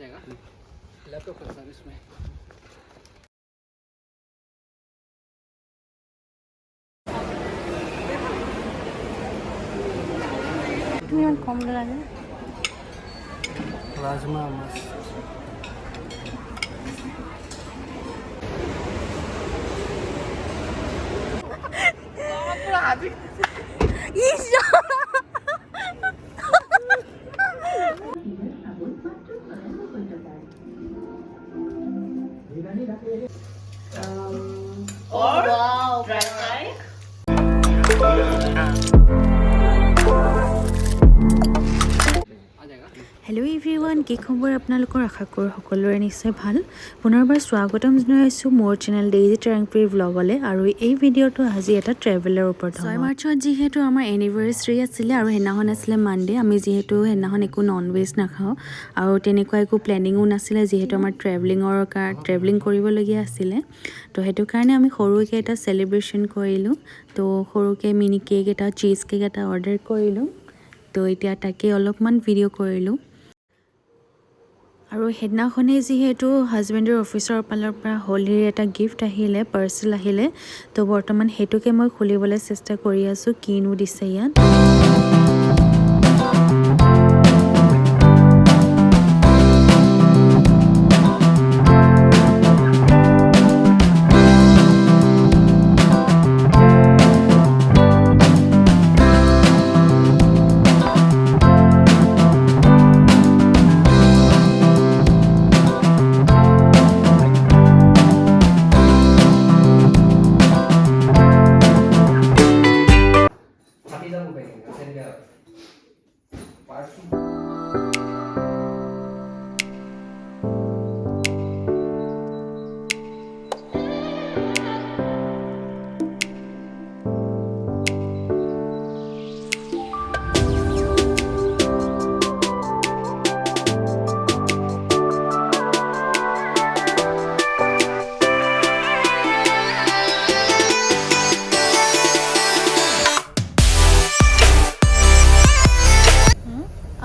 जाएगा लैपटॉप का सर्विस में ইমান কম লাগে राजमा माछ Or wow, dry fry. Hello' everyone, কি খবৰ আপোনালোকৰ? আশা কৰোঁ সকলোৰে নিশ্চয় ভাল। পুনৰবাৰ স্বাগতম জনাইছোঁ মোৰ চেনেল ডেইজি ট্ৰেংপুৰী ভ্লগলৈ। আৰু এই ভিডিঅ'টো আজি এটা ট্ৰেভেলৰ ওপৰত। 6 মাৰ্চত যিহেতু আমাৰ এনিভাৰ্চাৰী আছিলে আৰু সেইদিনাখন আছিলে মানডে। আমি যিহেতু সেইদিনাখন একো নন ভেজ নাখাওঁ আৰু তেনেকুৱা একো প্লেনিঙো নাছিলে, যিহেতু আমাৰ ট্ৰেভেলিং কৰিবলগীয়া আছিলে। তো সেইটো কাৰণে আমি সৰুকৈ এটা চেলিব্ৰেশ্যন কৰিলোঁ। তো সৰুকৈ মিনি কেক এটা, চীজ কেক এটা অৰ্ডাৰ কৰিলোঁ। তো এতিয়া তাকে অলপমান ভিডিঅ' কৰিলোঁ। আৰু সেইদিনাখনেই যিহেতু হাজবেণ্ডৰ অফিচৰ ফালৰ পৰা হোলীৰ এটা গিফ্ট আহিলে, পাৰ্চেল আহিলে। তো বৰ্তমান সেইটোকে মই খুলিবলৈ চেষ্টা কৰি আছোঁ, কিনো দিছে ইয়াত।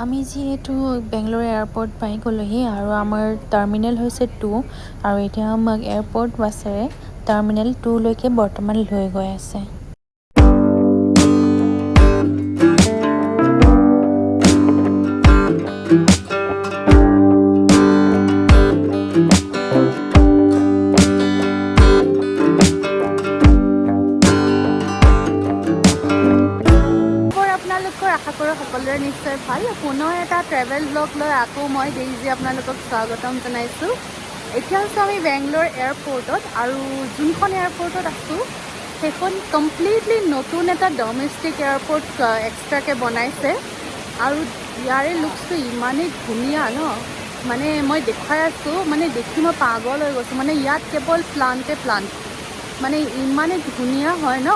আমি যিহেতু বেংগলোৰ এয়াৰপৰ্ট পাই গ'লোহি আৰু আমাৰ টাৰ্মিনেল হৈছে 2 আৰু এতিয়া আমাক এয়াৰপৰ্ট বাছেৰে টাৰ্মিনেল 2লৈকে বৰ্তমান লৈ গৈ আছে। আশা কৰোঁ সকলোৰে নিশ্চয় ভাল। পুনৰ এটা ট্ৰেভেল ব্লগ লৈ আকৌ মই ডেইজি আপোনালোকক স্বাগতম জনাইছোঁ। এতিয়া আছোঁ আমি বেংগলোৰ এয়াৰপৰ্টত আৰু যোনখন এয়াৰপৰ্টত আছোঁ সেইখন কমপ্লিটলি নতুন এটা ডমেষ্টিক এয়াৰপৰ্ট এক্সট্ৰাকৈ বনাইছে আৰু ইয়াৰে লুকছটো ইমানেই ধুনীয়া ন, মানে মই দেখুৱাই আছোঁ, মানে দেখি মই পাগল হৈ গৈছোঁ। মানে ইয়াত কেৱল প্লাণ্ট মানে ইমানেই ধুনীয়া হয় ন।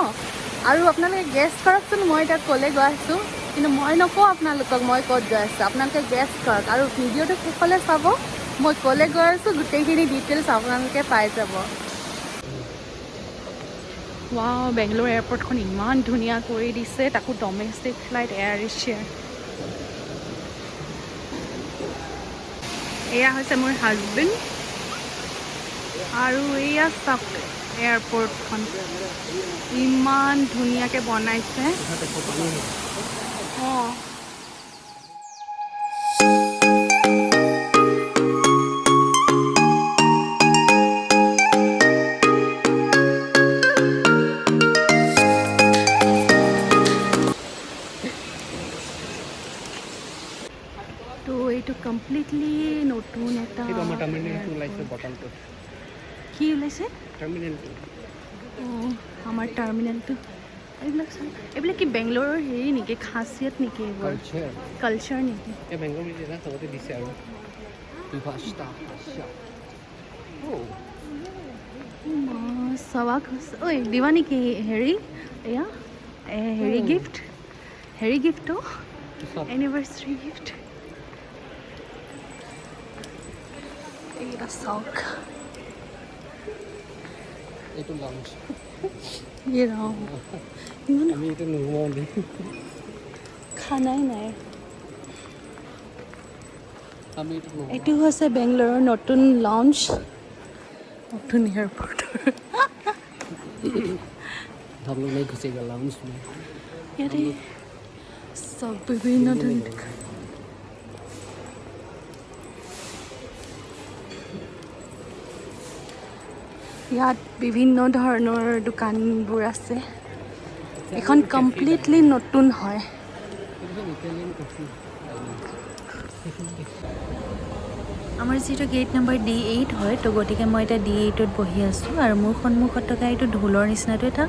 আৰু আপোনালোকে গেছ কৰকচোন মই এতিয়া ক'লৈ গৈ আছোঁ, কিন্তু মই নকওঁ আপোনালোকক মই ক'ত গৈ আছোঁ, আপোনালোকে গেছ কৰক আৰু ভিডিঅ'টো শেষলৈ চাব। মই ক'লৈ গৈ আছোঁ গোটেইখিনি ডিটেইলছ আপোনালোকে পাই যাব। ৱাও, বেংগলোৰ এয়াৰপৰ্টখন ইমান ধুনীয়া কৰি দিছে, তাকো ডমেষ্টিক ফ্লাইট এয়াৰ এছিয়াৰ। এয়া হৈছে মোৰ হাজবেণ্ড আৰু এয়া চাওক এয়াৰপৰ্টখন ইমান ধুনীয়াকৈ বনাইছে। অঁ, তো এইটো কমপ্লিটলি নতুন এটা কি ওলাইছে অঁ, আমাৰ টাৰ্মিনেলটো। এইবিলাক কি বেংগলোৰৰ হেৰি নেকি, খাচিয়ত নেকি, এইবোৰ কালচাৰ নেকি? চাবা ঐ দিবা নেকি হেৰি, এয়া হেৰি গিফ্ট এনিভাৰ্চাৰী গিফ্ট। এইটা চাওক, এইটো লাউঞ্জ আমি এটা খানাই নাই। আমি এইটো লওঁ এইটো হৈছে বেংগলোৰৰ নতুন লঞ্চ নতুন এয়াৰপৰ্টৰ हम लोग नहीं घुसेगा लाउंज में ইয়াতে চব বিভিন্ন हिंदी में ধৰণৰ बोलना है ইয়াত বিভিন্ন ধৰণৰ দোকানবোৰ আছে এখন কমপ্লিটলি নতুন হয় इटालियन कॉफी আমাৰ যিটো গেট নম্বৰ D8 হয় তো গতিকে মই এতিয়া D8ত বহি আছোঁ আৰু মোৰ সন্মুখত থকা এইটো ঢোলৰ নিচিনাটো এটা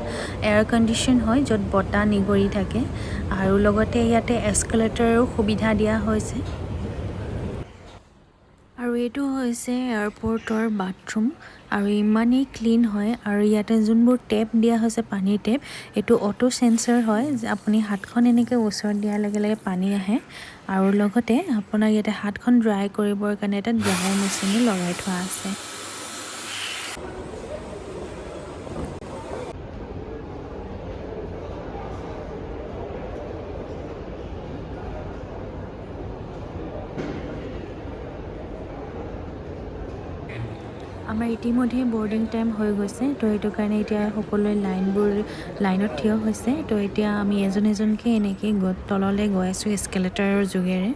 এয়াৰ কণ্ডিশ্যন হয় য'ত বতাহ নিগৰি থাকে আৰু লগতে ইয়াতে এস্কেলেটৰো সুবিধা দিয়া হৈছে আৰু এইটো হৈছে এয়াৰপৰ্টৰ বাথৰুম আৰু ইমানেই ক্লিন হয় আৰু ইয়াতে যোনবোৰ টেপ দিয়া হৈছে পানীৰ টেপ এইটো অটো সেন্সৰ হয় যে আপুনি হাতখন এনেকৈ ওচৰত দিয়াৰ লগে লগে পানী আহে আৰু লগতে আপোনাৰ ইয়াতে হাতখন ড্ৰাই কৰিবৰ কাৰণে এটা ড্ৰাই মেচিনো লগাই থোৱা আছে আমাৰ ইতিমধ্যে বৰ্ডিং টাইম হৈ গৈছে তো সেইটো কাৰণে এতিয়া সকলোৱে লাইনত থিয় হৈছে তো এতিয়া আমি এজনকৈ এনেকৈ তললৈ গৈ আছোঁ এস্কেলেটাৰৰ যোগেৰে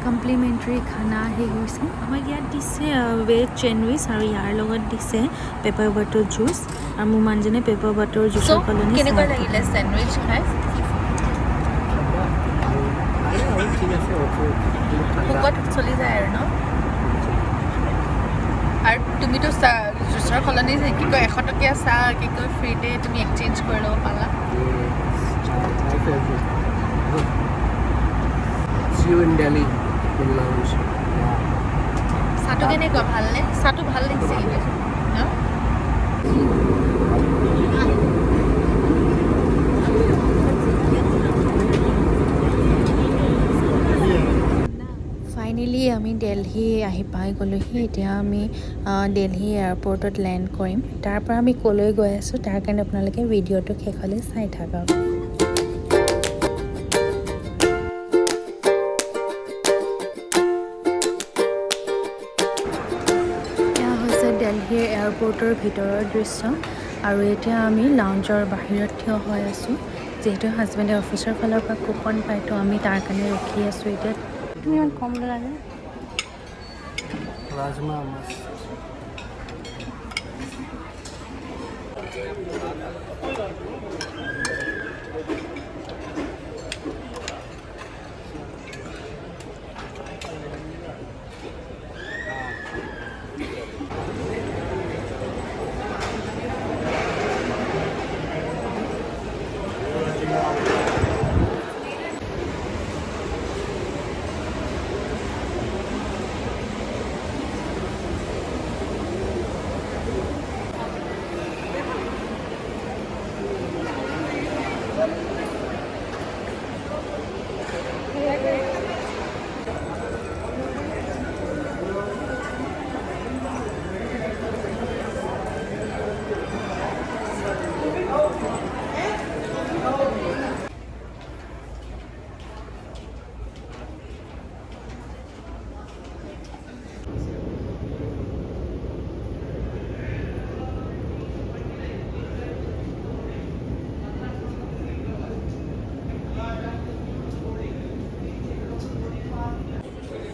কমপ্লিমেণ্টাৰী খানা আহি গৈছে আমাক ইয়াত দিছে ভেজ চেণ্ডউইচ আৰু ইয়াৰ লগত দিছে পেপাৰ বাটাৰ জুচ আৰু মোৰ মানুহজনে পেপাৰ বাটাৰ জুচৰ সলনি কেনেকুৱা লাগিলে চেণ্ডউইচ খাই ठीक है ভোকত চলি যায় আৰু ন আৰু তুমিতো জুচৰ সলনি কি কয় 100 টকীয়া চাহ কি কয় ফ্ৰীতে তুমি এক্সচেঞ্জ কৰি ল'ব পালা See you in Delhi in lounge. চাহটো কেনেকুৱা ভালনে চাহটো ভাল লাগিছে কিন্তু ন ফাইনেলি আমি দিল্লী আহি পাই গ'লোহি এতিয়া আমি দিল্লী এয়াৰপৰ্টত লেণ্ড কৰিম তাৰ পৰা আমি ক'লৈ গৈ আছোঁ তাৰ কাৰণে আপোনালোকে ভিডিঅ'টো শেষলৈ চাই থাকক দিল্লীৰ এয়াৰপৰ্টৰ ভিতৰৰ দৃশ্য আৰু এতিয়া আমি লাউঞ্জৰ বাহিৰত থিয় হৈ আছোঁ যিহেতু হাজবেণ্ডে অফিচৰ ফালৰ পৰা কুপন পায় তো আমি তাৰ কাৰণে ৰখি আছোঁ এতিয়া তুমি ইমান কম লাগে Rajma mas.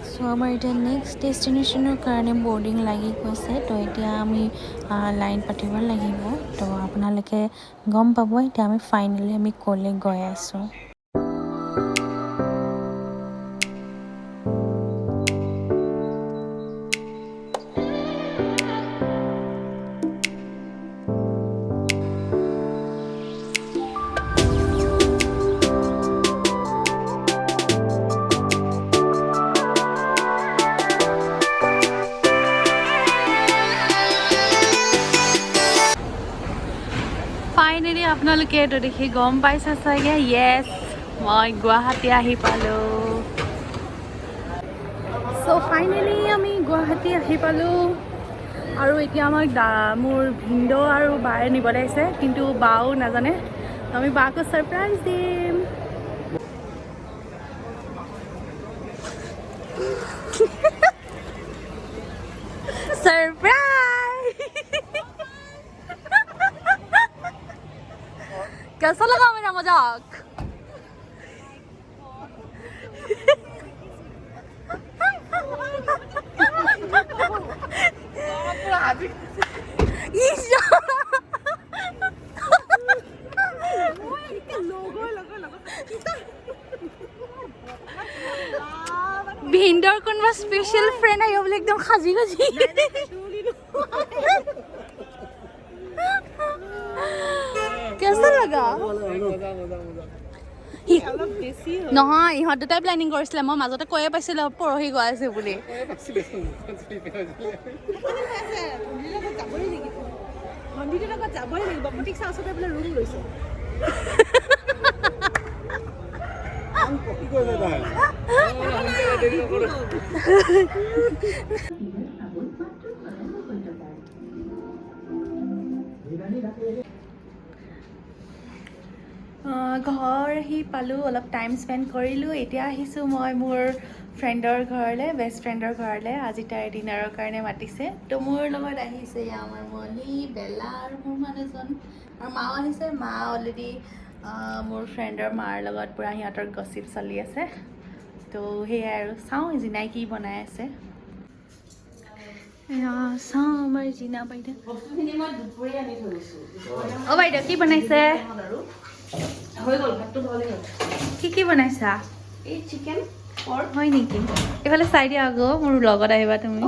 চ' আমাৰ এতিয়া নেক্সট ডেষ্টিনেশ্যনৰ কাৰণে বৰ্ডিং লাগি গৈছে তো এতিয়া আমি লাইন পাতিব লাগিব তো আপোনালোকে গম পাব এতিয়া আমি ফাইনেলি আমি ক'লৈ গৈ আছোঁ আপোনালোকে এইটো দেখি গম পাইছে চাগে য়েছ মই গুৱাহাটী আহি পালোঁ চ' ফাইনেলি আমি গুৱাহাটী আহি পালোঁ আৰু এতিয়া আমাক মোৰ ভিনদেউ আৰু বায়ে নিবলৈ আহিছে কিন্তু বাও নাজানে আমি বাকো ছাৰপ্ৰাইজ দিম सरप्राइज कैसा लगा मेरा मजाक भिंडर कोनबा स्पेशल फ्रेंड आयो बोले एकदम खाजी खाजी कैसा लगा নহয় ইহঁত দুটাই প্লেনিং কৰিছিলে মই মাজতে কৈয়ে পাইছিলো পৰহি গৈ আছে বুলি ঘৰ আহি পালোঁ অলপ টাইম স্পেণ্ড কৰিলোঁ এতিয়া আহিছোঁ মই মোৰ ফ্ৰেণ্ডৰ ঘৰলৈ বেষ্ট ফ্ৰেণ্ডৰ ঘৰলৈ আজি তাই ডিনাৰৰ কাৰণে মাতিছে তো মোৰ লগত আহিছে আমাৰ মলি বেলা আৰু মোৰ মানুহজন আৰু মাও আহিছে মা অলৰেডি মোৰ ফ্ৰেণ্ডৰ মাৰ লগত পূৰা সিহঁতৰ গচিপ চলি আছে তো সেয়াই আৰু চাওঁ জিনাই কি বনাই আছে চাওঁ আমাৰ জিনা বাইদেউ অঁ বাইদেউ কি বনাইছে কি বনাইছা এই চিকেন হয় নেকি এইফালে চাই দিয়া আকৌ মোৰ লগত আহিবা তুমি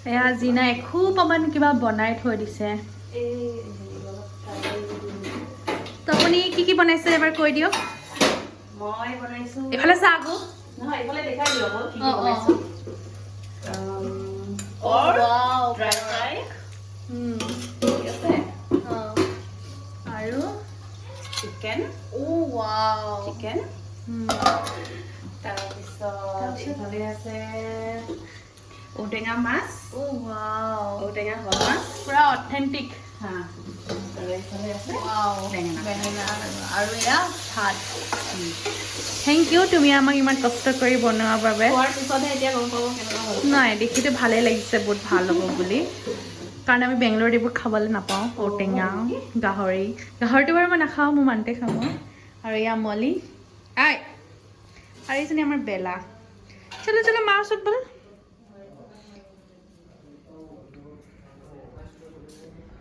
এয়া জিনাই খুব অকণমান কিবা বনাই থৈ দিছে তো আপুনি কি বনাইছে এবাৰ কৈ দিয়ক মই বনাইছো এইফালে চা আকৌ নহয় এইফালে দেখাই দিওঁ আকৌ কি অঁ বনাইছো ড্ৰাই ফ্ৰাই ঠিক আছে আৰু চিকেন চিকেন তাৰপিছত এইফালে আছে ঔটেঙা মাছ ঔটেঙা হল মাছ পুৰা অথেণ্টিক হা আৰু এইফালে আছে বেঙেনা আৰু এয়া ভাত থেংক ইউ তুমি আমাক ইমান কষ্ট কৰি বনোৱাৰ বাবে খোৱাৰ পিছতহে এতিয়া গম পাব কেনেকুৱা হ'ল নাই দেখিতো ভালেই লাগিছে বহুত ভাল হ'ব বুলি কাৰণ আমি বেংগলোৰত এইবোৰ খাবলৈ নাপাওঁ ঔটেঙা গাহৰিটো বাৰু মই নাখাওঁ মোৰ মানুহতে খাওঁ মই আৰু এয়া মলি আৰু এইজনী আমাৰ বেলা চলো চলো মাৰ ওচৰত ব'ল